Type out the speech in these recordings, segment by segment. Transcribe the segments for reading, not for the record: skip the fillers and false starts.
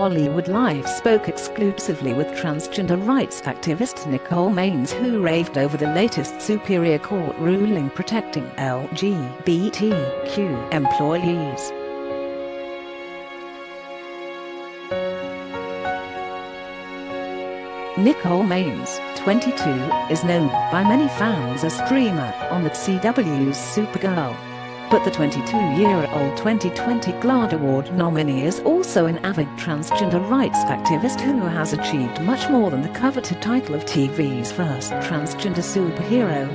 HollywoodLife spoke exclusively with transgender rights activist Nicole Maines, who raved over the latest Superior Court ruling protecting LGBTQ employees. Nicole Maines, 22, is known by many fans as streamer on the CW's Supergirl. But the 22-year-old 2020 GLAAD Award nominee is also an avid transgender rights activist who has achieved much more than the coveted title of TV's first transgender superhero.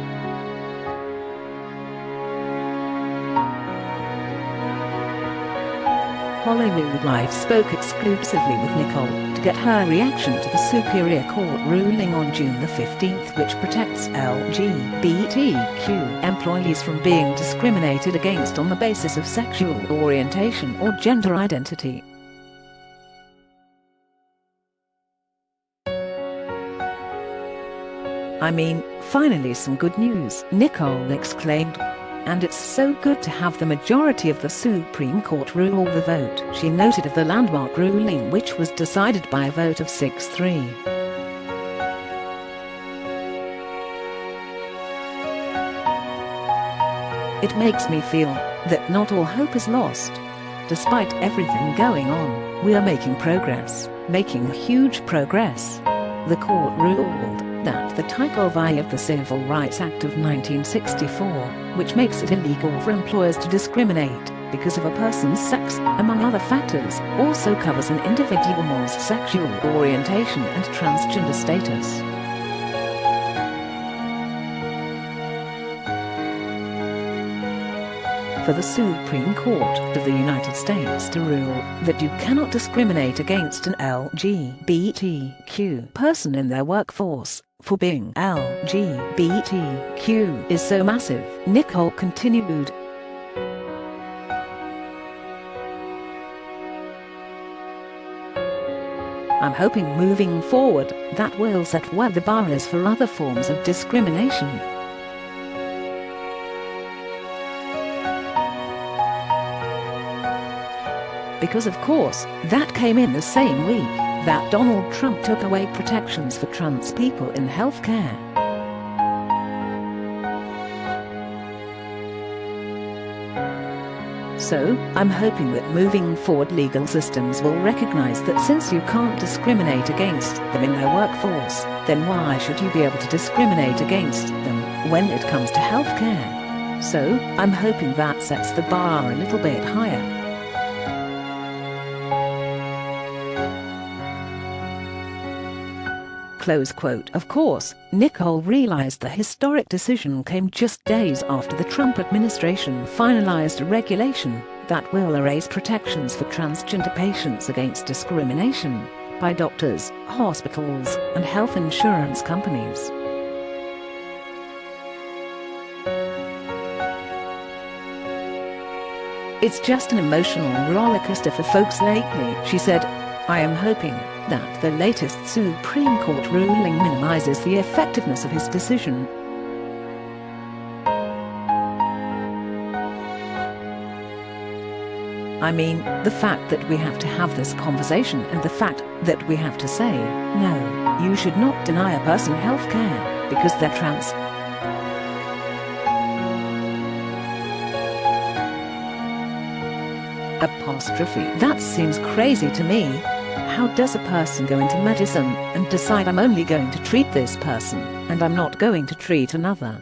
HollywoodLife spoke exclusively with Nicole to get her reaction to the Superior Court ruling on June the 15th, which protects LGBTQ employees from being discriminated against on the basis of sexual orientation or gender identity. "I mean, finally some good news," Nicole exclaimed. "And it's so good to have the majority of the Supreme Court rule the vote," she noted of the landmark ruling, which was decided by a vote of 6-3. "It makes me feel that not all hope is lost. Despite everything going on, we are making progress, making huge progress." The court ruled that the Title VII of the Civil Rights Act of 1964, which makes it illegal for employers to discriminate because of a person's sex, among other factors, also covers an individual's sexual orientation and transgender status. For the Supreme Court of the United States to rule that you cannot discriminate against an LGBTQ person in their workforce for being LGBTQ is so massive, Nicole continued. "I'm hoping moving forward that will set where the bar is for other forms of discrimination." Because of course, that came in the same week that Donald Trump took away protections for trans people in healthcare. So, I'm hoping that moving forward legal systems will recognize that since you can't discriminate against them in their workforce, then why should you be able to discriminate against them when it comes to healthcare? So, I'm hoping that sets the bar a little bit higher. Close quote. Of course, Nicole realized the historic decision came just days after the Trump administration finalized a regulation that will erase protections for transgender patients against discrimination by doctors, hospitals, and health insurance companies. "It's just an emotional rollercoaster for folks lately," she said. "I am hoping that the latest Supreme Court ruling minimizes the effectiveness of his decision." "I mean, the fact that we have to have this conversation and the fact that we have to say, no, you should not deny a person health care because they're trans. Apostrophe. That seems crazy to me. How does a person go into medicine and decide I'm only going to treat this person and I'm not going to treat another?"